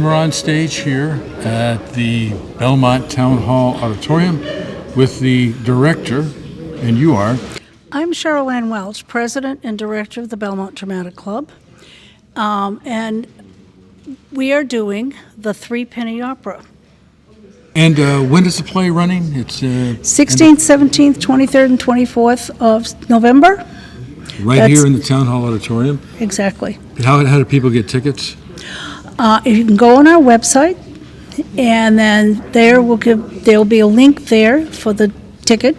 we're on stage here at the Belmont Town Hall auditorium with the director, and you are? I'm Cheryl Ann Welch, president and director of the Belmont Dramatic Club, and we are doing the Threepenny Opera. And when is the play running? It's 16th, 17th, 23rd, and 24th of November. Right here in the Town Hall auditorium? Exactly. How do people get tickets? You can go on our website, and then there'll be a link there for the ticket.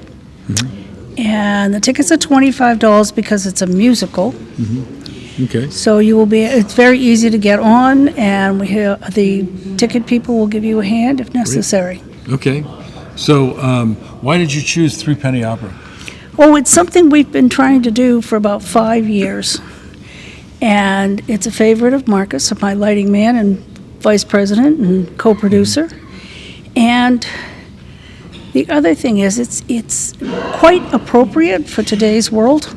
Mm-hmm. And the tickets are $25 because it's a musical. Mm-hmm. Okay. So it's very easy to get on, and the ticket people will give you a hand if necessary. Okay. So why did you choose Threepenny Opera? Oh, it's something we've been trying to do for about 5 years. And it's a favorite of Marcus, my lighting man and vice president and co-producer. And the other thing is it's quite appropriate for today's world.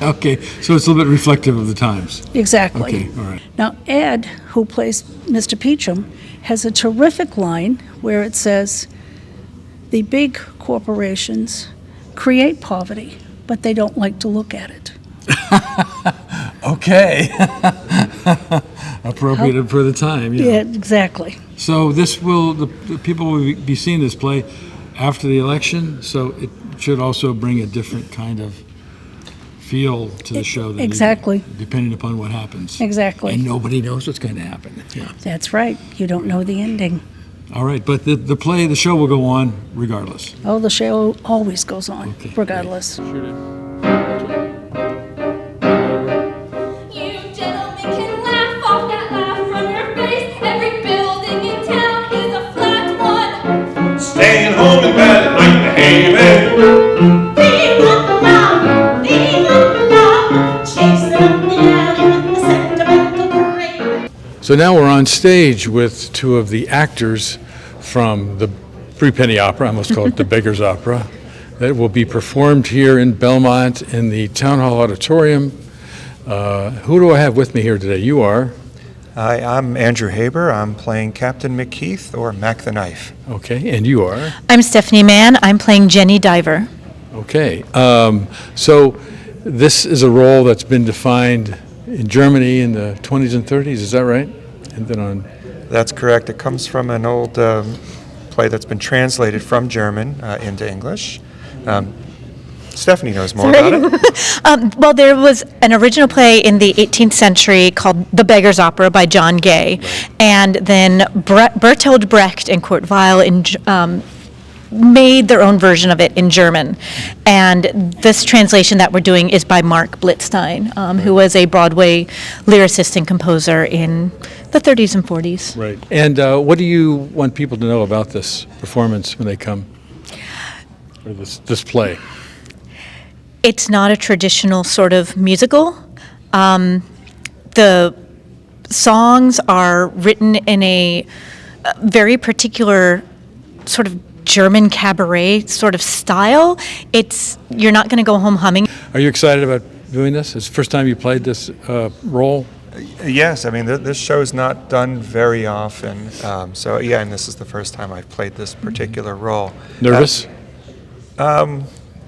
Okay, so it's a little bit reflective of the times. Exactly. Okay, all right. Now, Ed, who plays Mr. Peachum, has a terrific line where it says, the big corporations create poverty, but they don't like to look at it. Okay. Appropriate for the time. Yeah, exactly. So the people will be seeing this play after the election, so it should also bring a different kind of feel to the show. Exactly. Depending upon what happens. Exactly. And nobody knows what's going to happen. Yeah. That's right. You don't know the ending. All right, but the show will go on regardless. Oh, the show always goes on, regardless. Staying home in bed at night, behaving. Leave up loud, chase them the alley with the sentimental parade. So now we're on stage with two of the actors from the Threepenny Opera, I almost call it the Beggar's Opera, that will be performed here in Belmont in the Town Hall Auditorium. Who do I have with me here today? You are? Hi, I'm Andrew Haber. I'm playing Captain McKeith, or Mac the Knife. Okay, and you are? I'm Stephanie Mann. I'm playing Jenny Diver. Okay, so this is a role that's been defined in Germany in the 20s and 30s, is that right? And then That's correct. It comes from an old play that's been translated from German into English. Stephanie knows more about it. Well, there was an original play in the 18th century called The Beggar's Opera by John Gay. Right. And then Bertolt Brecht and Kurt Weill made their own version of it in German. And this translation that we're doing is by Mark Blitzstein, who was a Broadway lyricist and composer in the 30s and 40s. Right. And what do you want people to know about this performance when they come, or this play? It's not a traditional sort of musical. The songs are written in a very particular sort of German cabaret sort of style. You're not going to go home humming. Are you excited about doing this? It's the first time you played this role? Yes, I mean, this show is not done very often. And this is the first time I've played this particular role. Nervous?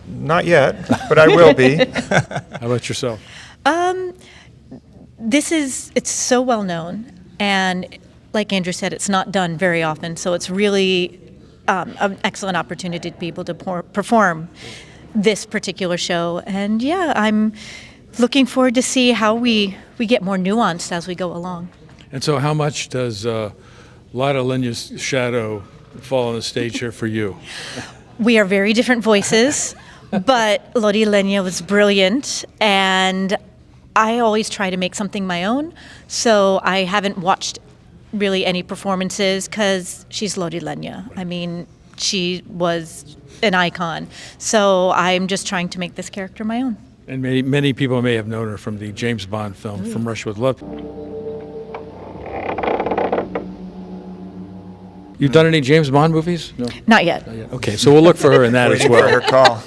Not yet, but I will be. How about yourself? It's so well known, and like Andrew said, it's not done very often, so it's really an excellent opportunity to be able to perform this particular show. And yeah, I'm looking forward to see how we get more nuanced as we go along. And so how much does Lotte Lenya's shadow fall on the stage here for you? We are very different voices, but Lotte Lenya was brilliant, and I always try to make something my own, so I haven't watched really any performances because she's Lotte Lenya. I mean, she was an icon, so I'm just trying to make this character my own. And many people may have known her from the James Bond film, From Russia with Love. You've done any James Bond movies? No? Not yet. Not yet. Okay, so we'll look for her in that as Waiting well. for her call.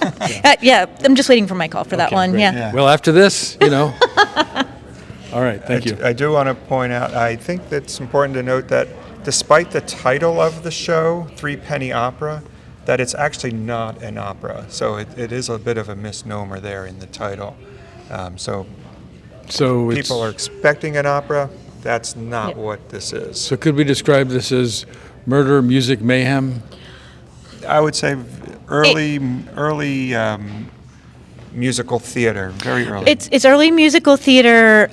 Yeah, I'm just waiting for my call for that one. Great. Yeah. Well, after this, All right, thank you. I do want to point out, I think it's important to note that despite the title of the show, Threepenny Opera, that it's actually not an opera. So it is a bit of a misnomer there in the title. So So it's, people are expecting an opera. That's not what this is. so could we describe this as murder, music, mayhem? I would say early musical theater, very early. It's early musical theater,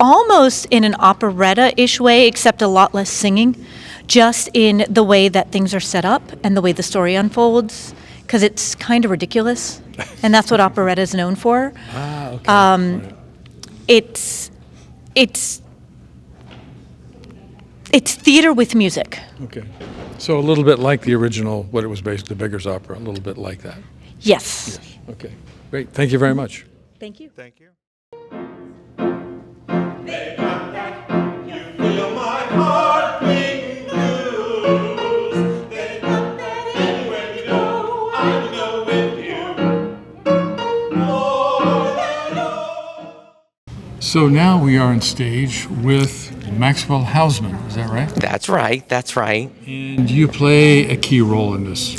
almost in an operetta-ish way, except a lot less singing, just in the way that things are set up and the way the story unfolds, because it's kind of ridiculous, and that's what operetta is known for. Okay. Right. It's theater with music. Okay. So a little bit like the original, what it was based, the Beggar's Opera, a little bit like that. Yes. Yes. Okay. Great. Thank you very much. Thank you. Thank you. They got that, you feel my heart beating blues. They got that anywhere you go, I will go with you. More than all. So now we are on stage with Maxwell Hausman, is that right? That's right, that's right. And you play a key role in this.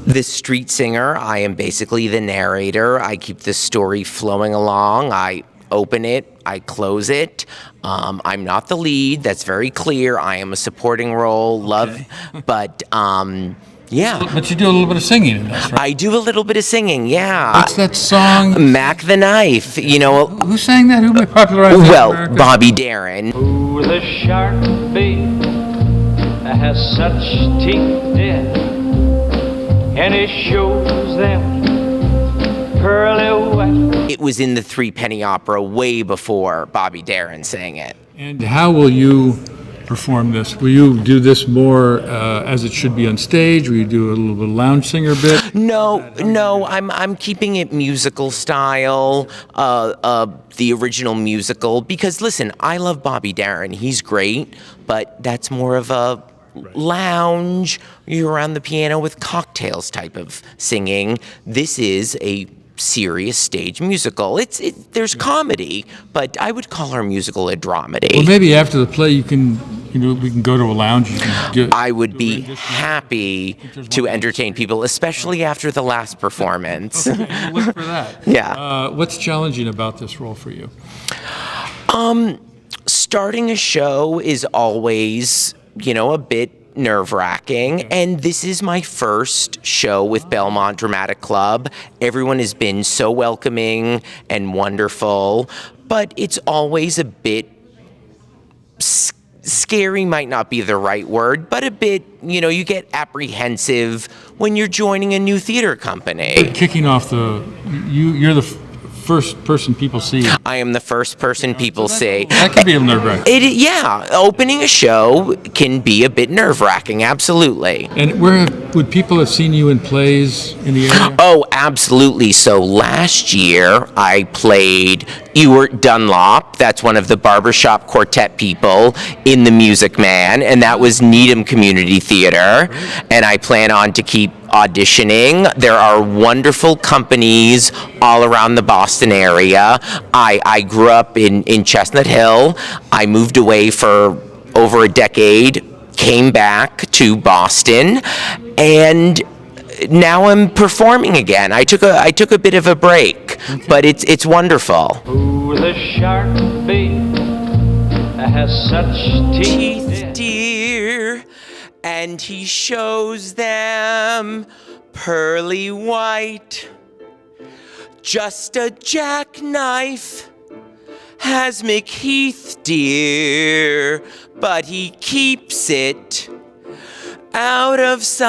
The street singer, I am basically the narrator. I keep the story flowing along. I open it, I close it. I'm not the lead, that's very clear. I am a supporting role, but yeah. But you do a little bit of singing in this, right? I do a little bit of singing, yeah. What's that song? Mac the Knife, you know. Who sang that? Who popularized that in Well, America? Bobby Darin. Ooh, the shark bait has such teeth, dear, and it shows them pearly white. It was in the Threepenny Opera way before Bobby Darin sang it. And how will you perform this? Will you do this more as it should be on stage? Will you do a little bit of lounge singer bit? No, I'm keeping it musical style, the original musical, because listen, I love Bobby Darin. He's great, but that's more of a lounge, you're around the piano with cocktails type of singing. This is a serious stage musical. There's comedy, but I would call our musical a dramedy. Well, maybe after the play, we can go to a lounge. I would be happy to entertain people, especially after the last performance. Okay, we'll look for that. Yeah. What's challenging about this role for you? Starting a show is always, a bit nerve-wracking, and this is my first show with Belmont Dramatic Club. Everyone has been so welcoming and wonderful, but it's always a bit scary might not be the right word, but a bit, you get apprehensive when you're joining a new theater company. Kicking off you're the first person people see. I am the first person people see. That could be a nerve-wracking. Yeah, opening a show can be a bit nerve-wracking, absolutely. And where would people have seen you in plays in the area? Oh, absolutely. So last year, I played Ewart Dunlop. That's one of the barbershop quartet people in The Music Man, and that was Needham Community Theater. And I plan on to keep auditioning. There are wonderful companies all around the Boston area. I grew up in Chestnut Hill. I moved away for over a decade, came back to Boston, and now I'm performing again. I took a bit of a break, but it's wonderful. Ooh, the shark bait has such teeth, Dear, and he shows them pearly white. Just a jackknife has McHeath, dear, but he keeps it out of sight.